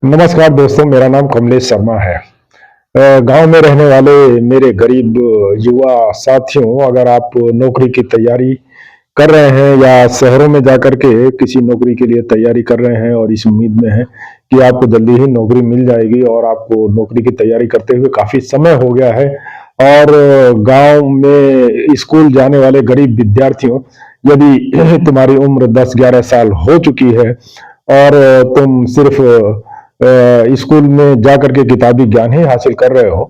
नमस्कार दोस्तों, मेरा नाम कमलेश शर्मा है। गांव में रहने वाले मेरे गरीब युवा साथियों, अगर आप नौकरी की तैयारी कर रहे हैं या शहरों में जाकर के किसी नौकरी के लिए तैयारी कर रहे हैं और इस उम्मीद में हैं कि आपको जल्दी ही नौकरी मिल जाएगी और आपको नौकरी की तैयारी करते हुए काफ़ी समय हो गया है और गांव में स्कूल जाने वाले गरीब विद्यार्थियों, यदि तुम्हारी उम्र 10-11 साल हो चुकी है और तुम सिर्फ स्कूल में जाकर के किताबी ज्ञान ही हासिल कर रहे हो,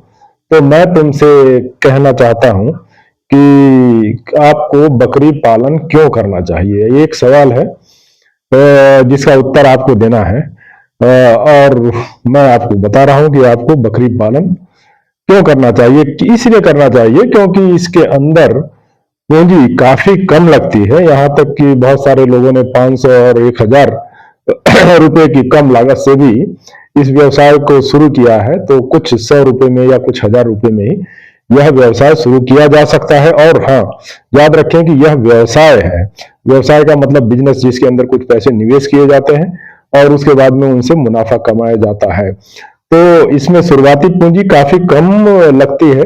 तो मैं तुमसे कहना चाहता हूँ कि आपको बकरी पालन क्यों करना चाहिए। ये एक सवाल है जिसका उत्तर आपको देना है। और मैं आपको बता रहा हूँ कि आपको बकरी पालन क्यों करना चाहिए। इसलिए करना चाहिए क्योंकि इसके अंदर पूंजी काफी कम लगती है। यहाँ तक कि बहुत सारे लोगों ने 500 और 1000 रुपए की कम लागत से भी इस व्यवसाय को शुरू किया है। तो कुछ 100 रुपए में या कुछ 1000 रुपए में ही यह व्यवसाय शुरू किया जा सकता है। और हाँ, याद रखें कि यह व्यवसाय है। व्यवसाय का मतलब बिजनेस, जिसके अंदर कुछ पैसे निवेश किए जाते हैं और उसके बाद में उनसे मुनाफा कमाया जाता है। तो इसमें शुरुआती पूंजी काफी कम लगती है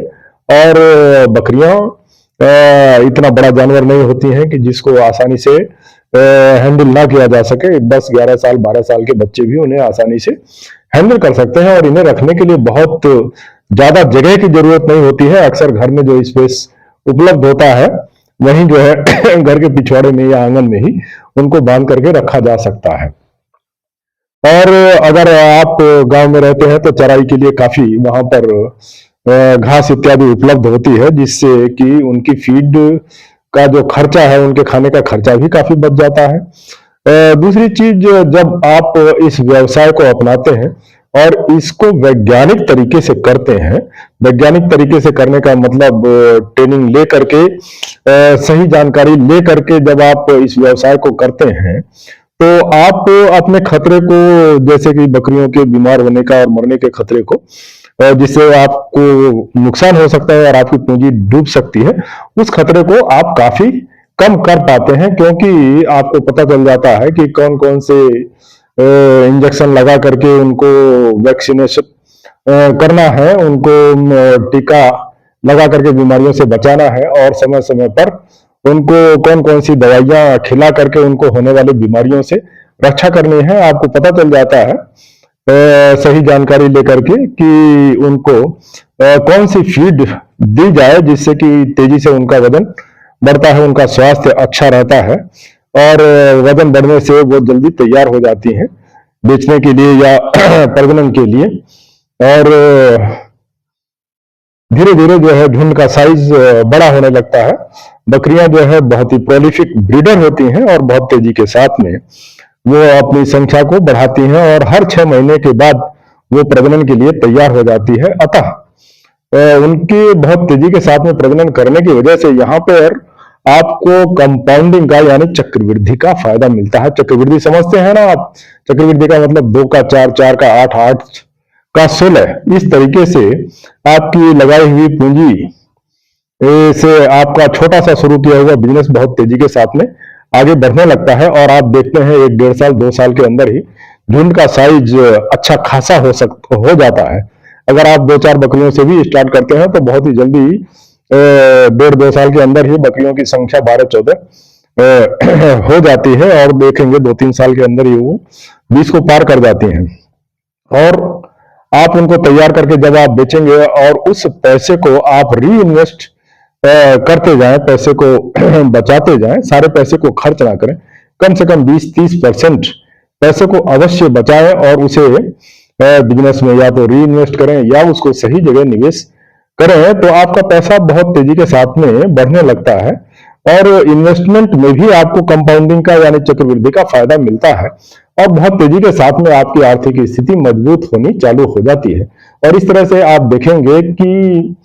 और बकरियां इतना बड़ा जानवर नहीं होती हैं कि जिसको आसानी से हैंडल ना किया जा सके। 10-11 साल 12 साल के बच्चे भी उन्हें आसानी से हैंडल कर सकते हैं और इन्हें रखने के लिए बहुत ज्यादा जगह की जरूरत नहीं होती है। अक्सर घर में जो स्पेस उपलब्ध होता है वहीं जो है घर के पिछवाड़े में या आंगन में ही उनको बांध करके रखा जा सकता है। और अगर आप गांव में रहते हैं तो चराई के लिए काफी वहां पर घास इत्यादि उपलब्ध होती है, जिससे कि उनकी फीड का जो खर्चा है, उनके खाने का खर्चा भी काफी बच जाता है। दूसरी चीज, जब आप इस व्यवसाय को अपनाते हैं और इसको वैज्ञानिक तरीके से करते हैं, वैज्ञानिक तरीके से करने का मतलब ट्रेनिंग ले करके, सही जानकारी ले करके जब आप इस व्यवसाय को करते हैं तो आप अपने खतरे को, जैसे कि बकरियों के बीमार होने का और मरने के खतरे को, जिससे आपको नुकसान हो सकता है और आपकी पूंजी डूब सकती है, उस खतरे को आप काफी कम कर पाते हैं। क्योंकि आपको पता चल जाता है कि कौन कौन से इंजेक्शन लगा करके उनको वैक्सीनेशन करना है, उनको टीका लगा करके बीमारियों से बचाना है और समय समय पर उनको कौन कौन सी दवाइयां खिला करके उनको होने वाली बीमारियों से रक्षा करनी है। आपको पता चल जाता है सही जानकारी लेकर के कि उनको कौन सी फीड दी जाए जिससे कि तेजी से उनका वजन बढ़ता है, उनका स्वास्थ्य अच्छा रहता है और वजन बढ़ने से वो जल्दी तैयार हो जाती हैं बेचने के लिए या प्रजनन के लिए। और धीरे धीरे जो है झुंड का साइज बड़ा होने लगता है। बकरियां जो है बहुत ही प्रोलिफिक ब्रीडर होती हैं और बहुत तेजी के साथ में वो अपनी संख्या को बढ़ाती हैं और हर 6 महीने के बाद वो प्रजनन के लिए तैयार हो जाती है। अतः उनकी बहुत तेजी के साथ में प्रजनन करने की वजह से यहाँ पर आपको कंपाउंडिंग का यानी चक्रवृद्धि का फायदा मिलता है। चक्रवृद्धि समझते हैं ना आप? चक्रवृद्धि का मतलब 2 का 4, 4 का 8, 8 का 16। इस तरीके से आपकी लगाई हुई पूंजी से आपका छोटा सा शुरू किया हुआ बिजनेस बहुत तेजी के साथ में आगे बढ़ने लगता है और आप देखते हैं 1-1.5 साल 2 साल के अंदर ही झुंड का साइज अच्छा खासा हो जाता है। अगर आप 2-4 बकरियों से भी स्टार्ट करते हैं तो बहुत ही जल्दी 1.5-2 साल के अंदर ही बकरियों की संख्या 12-14 हो जाती है और देखेंगे 2-3 साल के अंदर ही वो 20 को पार कर जाती हैं। और आप उनको तैयार करके जब आप बेचेंगे और उस पैसे को आप री इन्वेस्ट करते जाएं, पैसे को बचाते जाएं, सारे पैसे को खर्च ना करें, कम से कम 20-30% पैसे को अवश्य बचाएं और उसे बिजनेस में या तो री इन्वेस्ट करें या उसको सही जगह निवेश करें, तो आपका पैसा बहुत तेजी के साथ में बढ़ने लगता है और इन्वेस्टमेंट में भी आपको कंपाउंडिंग का यानी चक्रवृद्धि का फायदा मिलता है और बहुत तेजी के साथ में आपकी आर्थिक स्थिति मजबूत होनी चालू हो जाती है। और इस तरह से आप देखेंगे कि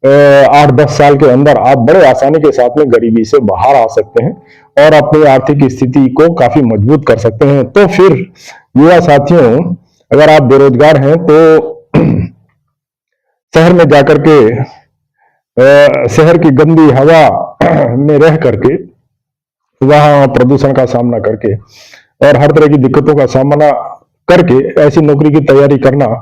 8-10 साल के अंदर आप बड़े आसानी के साथ में गरीबी से बाहर आ सकते हैं और अपनी आर्थिक स्थिति को काफी मजबूत कर सकते हैं। तो फिर युवा साथियों, अगर आप बेरोजगार हैं तो शहर में जाकर के शहर की गंदी हवा में रह करके, वहां प्रदूषण का सामना करके और हर तरह की दिक्कतों का सामना करके ऐसी नौकरी की तैयारी करना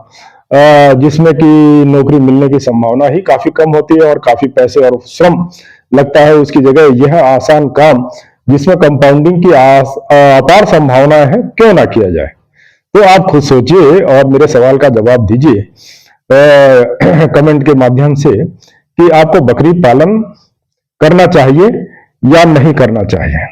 जिसमें कि नौकरी मिलने की संभावना ही काफी कम होती है और काफी पैसे और श्रम लगता है, उसकी जगह यह आसान काम जिसमें कंपाउंडिंग की अपार संभावना है, क्यों ना किया जाए। तो आप खुद सोचिए और मेरे सवाल का जवाब दीजिए कमेंट के माध्यम से कि आपको बकरी पालन करना चाहिए या नहीं करना चाहिए।